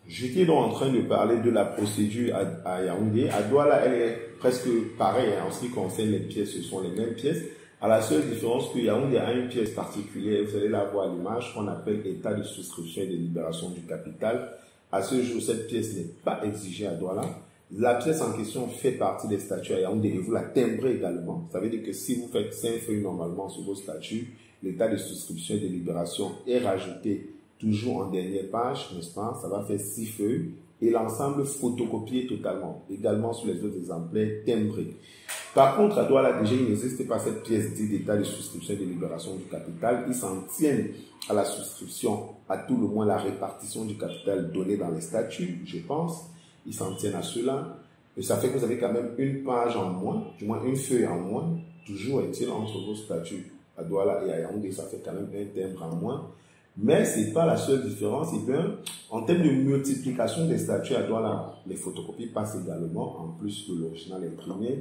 J'étais donc en train de parler de la procédure à Yaoundé. À Douala, elle est presque pareille en ce qui concerne les pièces, ce sont les mêmes pièces. À la seule différence que Yaoundé a une pièce particulière, vous allez la voir à l'image, qu'on appelle état de souscription et de libération du capital. À ce jour, cette pièce n'est pas exigée à Douala. La pièce en question fait partie des statuts à Yaoundé et vous la timbrez également. Ça veut dire que si vous faites 5 feuilles normalement sur vos statuts, l'état de souscription et de libération est rajouté toujours en dernière page, n'est-ce pas? Ça va faire 6 feuilles et l'ensemble photocopié totalement, également sur les autres exemplaires timbrés. Par contre, à Douala, déjà, il n'existe pas cette pièce dite d'état de souscription et de libération du capital. Ils s'en tiennent à la souscription, à tout le moins la répartition du capital donné dans les statuts, je pense. Ils s'en tiennent à cela. Et ça fait que vous avez quand même une page en moins, du moins une feuille en moins, toujours est-il entre vos statuts à Douala et à Yaoundé, ça fait quand même un timbre en moins. Mais ce n'est pas la seule différence. Et bien, en termes de multiplication des statuts à Douala, les photocopies passent également, en plus de l'original imprimé.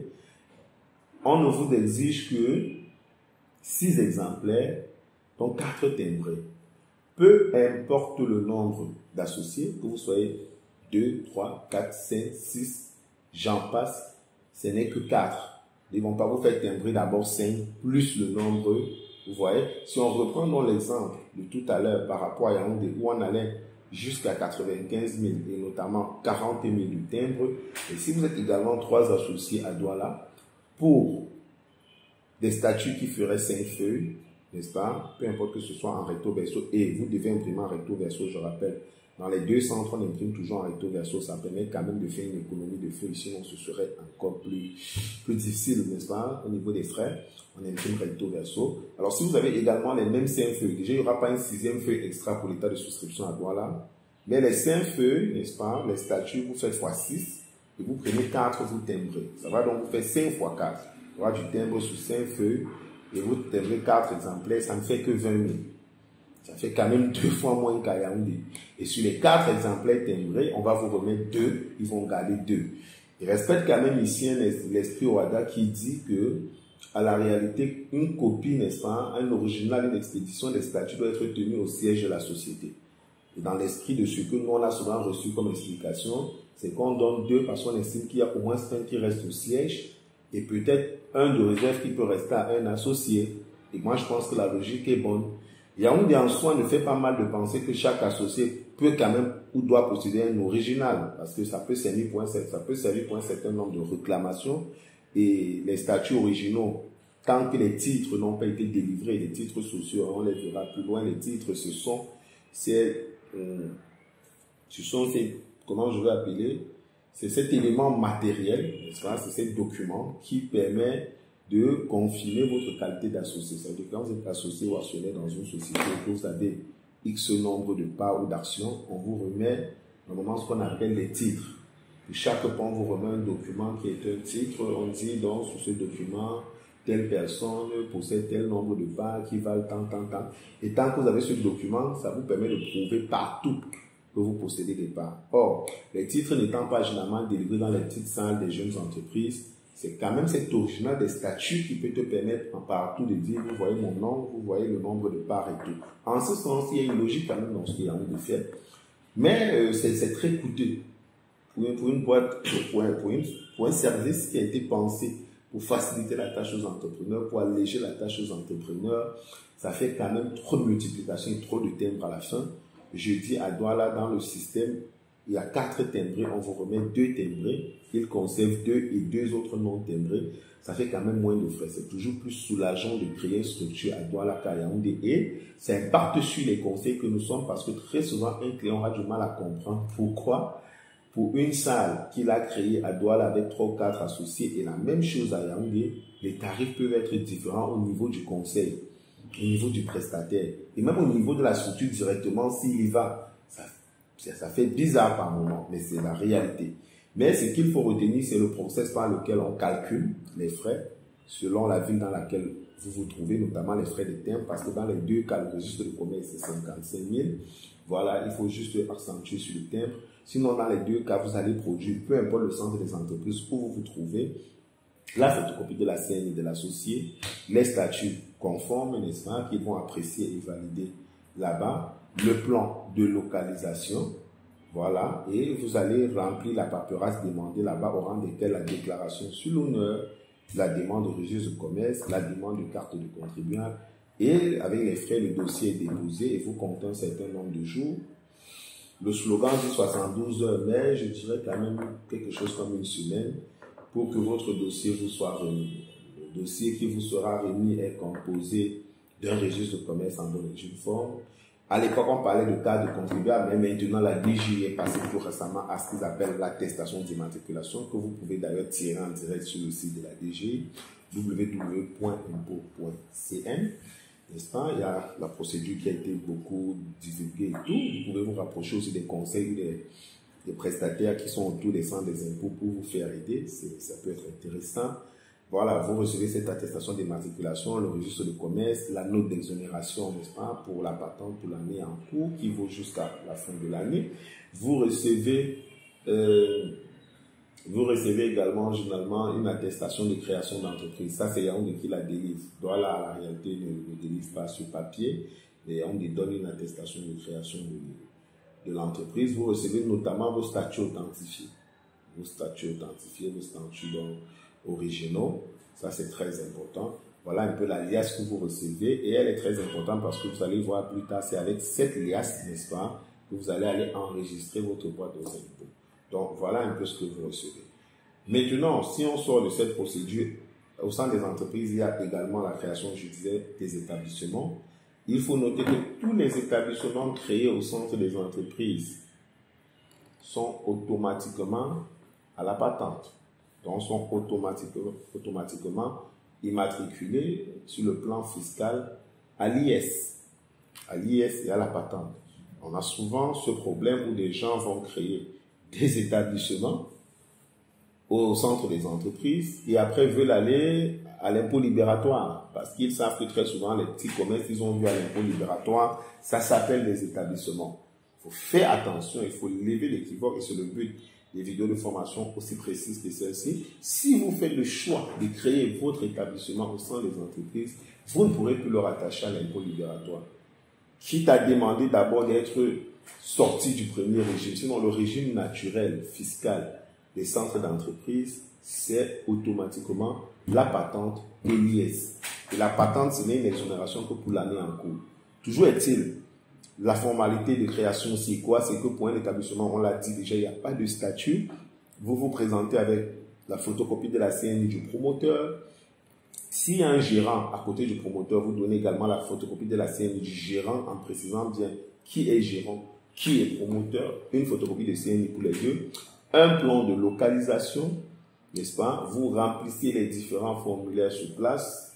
On ne vous exige que 6 exemplaires, donc 4 timbrés. Peu importe le nombre d'associés, que vous soyez 2, 3, 4, 5, 6, j'en passe, ce n'est que 4. Ils ne vont pas vous faire timbrer d'abord 5 plus le nombre. Vous voyez, si on reprend dans l'exemple de tout à l'heure par rapport à Yaoundé où on allait jusqu'à 95 000 et notamment 40 000 du timbre, et si vous êtes également 3 associés à Douala, pour des statuts qui feraient 5 feuilles, n'est-ce pas, peu importe que ce soit en recto verso, et vous devez imprimer en recto verso, je rappelle, dans les deux centres, on imprime toujours en recto verso, ça permet quand même de faire une économie de feuilles, sinon ce serait encore plus difficile, n'est-ce pas, au niveau des frais, on imprime recto verso. Alors si vous avez également les mêmes 5 feuilles, déjà il n'y aura pas une 6e feuille extra pour l'état de souscription à Douala, mais les 5 feuilles, n'est-ce pas, les statuts, vous faites x6, et vous prenez 4, vous timbrez. Ça va donc vous faire 5 x 4. Il y aura du timbre sur 5 feuilles, et vous timbrez 4 exemplaires, ça ne fait que 20 000. Ça fait quand même 2 fois moins qu'à Yaoundé. Et sur les 4 exemplaires timbrés, on va vous remettre 2, ils vont garder 2. Il respecte quand même ici l'esprit OHADA qui dit que, à la réalité, une copie, n'est-ce pas, un original, une expédition des statuts doit être tenue au siège de la société. Et dans l'esprit de ce que nous, on a souvent reçu comme explication, c'est qu'on donne 2 parce qu'on estime qu'il y a au moins 5 qui restent au siège et peut-être un de réserve qui peut rester à un associé. Et moi, je pense que la logique est bonne. Yaoundé en soi ne fait pas mal de penser que chaque associé peut quand même ou doit posséder un original parce que ça peut servir pour un certain nombre de réclamations et les statuts originaux, tant que les titres n'ont pas été délivrés, les titres sociaux, on les verra plus loin, les titres ce sont ces, comment je vais appeler, c'est cet élément matériel, n'est-ce pas, c'est ce document qui permet de confirmer votre qualité d'associé. C'est-à-dire que quand vous êtes associé ou actionnaire dans une société, que vous avez X nombre de parts ou d'actions, on vous remet normalement ce qu'on appelle les titres. Et chaque point, on vous remet un document qui est un titre. On dit donc sur ce document, telle personne possède tel nombre de parts qui valent tant. Et tant que vous avez ce document, ça vous permet de prouver partout que vous possédez des parts. Or, les titres n'étant pas généralement délivrés dans les petites salles des jeunes entreprises, c'est quand même cet original des statuts qui peut te permettre partout de dire, vous voyez mon nom, vous voyez le nombre de parts et tout. En ce sens, il y a une logique quand même dans ce qu'il y a de faire. Mais c'est très coûteux pour une boîte, pour un service qui a été pensé pour faciliter la tâche aux entrepreneurs, pour alléger la tâche aux entrepreneurs. Ça fait quand même trop de multiplication et trop de timbres à la fin. Je dis à Douala, dans le système, il y a 4 timbrés, on vous remet 2 timbrés, il conserve 2 et 2 autres non timbrés. Ça fait quand même moins de frais. C'est toujours plus soulageant de créer une structure à Douala qu'à Yaoundé. Et ça impacte sur les conseils que nous sommes parce que très souvent, un client a du mal à comprendre pourquoi, pour une salle qu'il a créée à Douala avec 3 ou 4 associés et la même chose à Yaoundé, les tarifs peuvent être différents au niveau du conseil, au niveau du prestataire et même au niveau de la structure directement s'il y va. Ça fait bizarre par moment, mais c'est la réalité. Mais ce qu'il faut retenir, c'est le process par lequel on calcule les frais selon la ville dans laquelle vous vous trouvez, notamment les frais de timbre, parce que dans les 2 cas, le registre de commerce, c'est 55 000. Voilà, il faut juste accentuer sur le timbre. Sinon, dans les 2 cas, vous allez produire, peu importe le centre des entreprises où vous vous trouvez, la photocopie de la CNI de l'associé, les statuts conformes, n'est-ce pas, qu'ils vont apprécier et valider là-bas, le plan de localisation, Voilà, et vous allez remplir la paperasse demandée là-bas au rang desquelles la déclaration sur l'honneur, la demande de registre de commerce, la demande de carte de contribuable, et avec les frais, le dossier est déposé et vous comptez un certain nombre de jours. Le slogan dit 72 heures, mais je dirais quand même quelque chose comme une semaine pour que votre dossier vous soit remis. Le dossier qui vous sera remis est composé d'un registre de commerce en bonne et due forme. À l'époque, on parlait de carte de contribuable, mais maintenant la DGI est passée tout récemment à ce qu'ils appellent l'attestation d'immatriculation, que vous pouvez d'ailleurs tirer en direct sur le site de la DGI, www.impôt.cn. N'est-ce pas? Il y a la procédure qui a été beaucoup divulguée et tout. Vous pouvez vous rapprocher aussi des conseils ou des prestataires qui sont autour des centres des impôts pour vous faire aider. Ça peut être intéressant. Voilà, vous recevez cette attestation d'immatriculation, le registre de commerce, la note d'exonération, n'est-ce pas, pour la patente pour l'année en cours qui vaut jusqu'à la fin de l'année. Vous recevez également généralement une attestation de création d'entreprise. Ça, c'est Yaoundé qui la délivre. Douala, la réalité, ne délivre pas sur papier. Et Yaoundé donne une attestation de création de l'entreprise. Vous recevez notamment vos statuts authentifiés. Vos statuts originaux. Ça, c'est très important. Voilà un peu la liasse que vous recevez. Et elle est très importante parce que vous allez voir plus tard, c'est avec cette liasse, n'est-ce pas, que vous allez aller enregistrer votre boîte aux impôts. Donc, voilà un peu ce que vous recevez. Maintenant, si on sort de cette procédure, au sein des entreprises, il y a également la création, je disais, des établissements. Il faut noter que tous les établissements créés au centre des entreprises sont automatiquement à la patente. Donc, sont automatiquement immatriculés sur le plan fiscal à l'IS. À l'IS et à la patente. On a souvent ce problème où des gens vont créer des établissements au centre des entreprises et après veulent aller à l'impôt libératoire parce qu'ils savent que très souvent les petits commerces qu'ils ont vu à l'impôt libératoire, ça s'appelle des établissements. Il faut faire attention, il faut lever l'équivoque et c'est le but des vidéos de formation aussi précises que celle-ci. Si vous faites le choix de créer votre établissement au sein des entreprises, vous ne pourrez plus le rattacher à l'impôt libératoire. Quitte à demander d'abord d'être sorti du premier régime. Sinon, le régime naturel fiscal des centres d'entreprise, c'est automatiquement la patente et l'IS. Et la patente, ce n'est une exonération que pour l'année en cours. Toujours est-il, la formalité de création, c'est quoi? C'est que pour un établissement, on l'a dit déjà, il n'y a pas de statut. Vous vous présentez avec la photocopie de la CNI du promoteur. S'il y a un gérant à côté du promoteur, vous donnez également la photocopie de la CNI du gérant en précisant bien qui est gérant, qui est promoteur, une photocopie de CNI pour les deux, un plan de localisation, n'est-ce pas? Vous remplissez les différents formulaires sur place.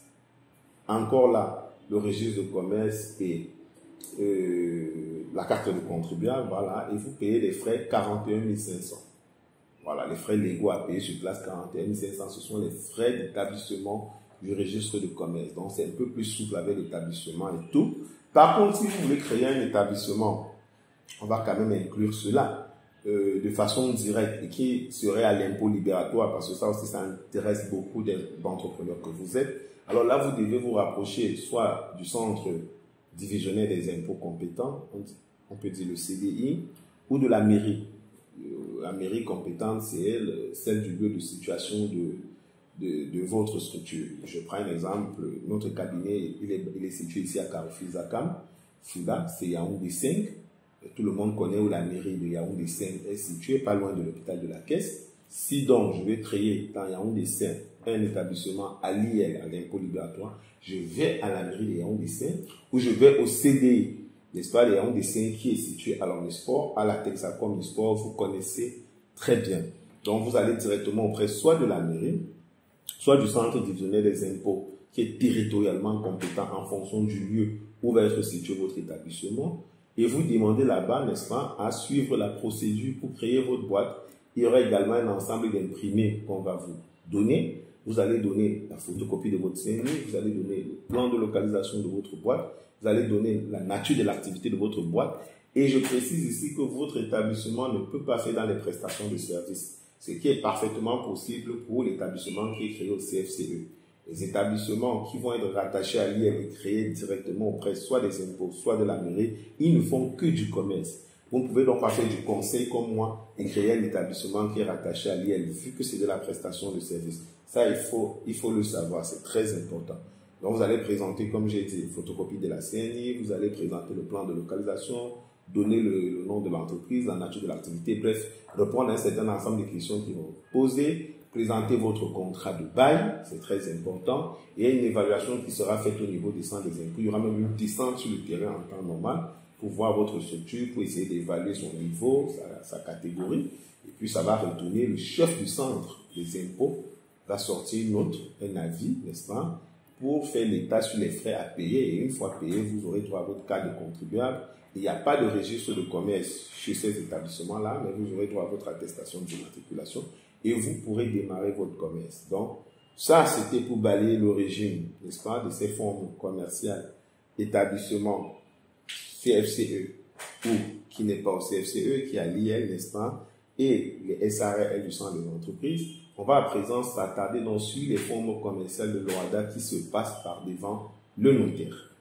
Encore là, le registre de commerce et la carte de contribuable, voilà, et vous payez les frais 41 500. Voilà, les frais légaux à payer sur place 41 500, ce sont les frais d'établissement du registre de commerce. Donc, c'est un peu plus souple avec l'établissement et tout. Par contre, si vous voulez créer un établissement, on va quand même inclure cela de façon directe et qui serait à l'impôt libératoire, parce que ça aussi, ça intéresse beaucoup d'entrepreneurs que vous êtes. Alors là, vous devez vous rapprocher soit du centre divisionnaire des impôts compétents, on peut dire le CDI, ou de la mairie. La mairie compétente, c'est celle du lieu de situation de votre structure. Je prends un exemple, notre cabinet, il est situé ici à Carrefour Zakam, Fouda, c'est Yaoundé 5. Tout le monde connaît où la mairie de Yaoundé 5 est située, pas loin de l'hôpital de la Caisse. Si donc je vais créer dans Yaoundé 5 un établissement à l'IL, à l'impôt libératoire, je vais à la mairie de Yaoundé 5 ou je vais au CDI, n'est-ce pas, le Yaoundé 5 qui est situé à l'Omnisport, à la Texacom Sport, vous connaissez très bien. Donc vous allez directement auprès soit de la mairie, soit du centre divisionnaire des impôts qui est territorialement compétent en fonction du lieu où va être situé votre établissement. Et vous demandez là-bas, n'est-ce pas, à suivre la procédure pour créer votre boîte. Il y aura également un ensemble d'imprimés qu'on va vous donner. Vous allez donner la photocopie de votre CNI, vous allez donner le plan de localisation de votre boîte, vous allez donner la nature de l'activité de votre boîte. Et je précise ici que votre établissement ne peut pas faire dans les prestations de services, ce qui est parfaitement possible pour l'établissement qui est créé au CFCE. Les établissements qui vont être rattachés à l'IM et créés directement auprès soit des impôts, soit de la mairie, ils ne font que du commerce. Vous pouvez donc pas faire du conseil comme moi et créer un établissement qui est rattaché à l'IEL, vu que c'est de la prestation de service. Ça, il faut le savoir, c'est très important. Donc, vous allez présenter, comme j'ai dit, photocopie de la CNI, vous allez présenter le plan de localisation, donner le nom de l'entreprise, la nature de l'activité, bref, répondre à un certain ensemble de questions qui vont poser, présenter votre contrat de bail, c'est très important, et une évaluation qui sera faite au niveau des centres des impôts. Il y aura même une descente sur le terrain en temps normal pour voir votre structure, pour essayer d'évaluer son niveau, sa catégorie, et puis ça va retourner le chef du centre des impôts va sortir une note, un avis, n'est-ce pas, pour faire l'état sur les frais à payer. Et une fois payé, vous aurez droit à votre carte de contribuable. Il n'y a pas de registre de commerce chez ces établissements-là, mais vous aurez droit à votre attestation d'immatriculation et vous pourrez démarrer votre commerce. Donc, ça, c'était pour balayer l'origine, n'est-ce pas, de ces formes commerciales, établissement CFCE ou qui n'est pas au CFCE, qui est à l'IEL, n'est-ce pas, et les SARL du centre des entreprises. On va à présent s'attarder donc sur les formes commerciales de l'OHADA qui se passent par devant le notaire.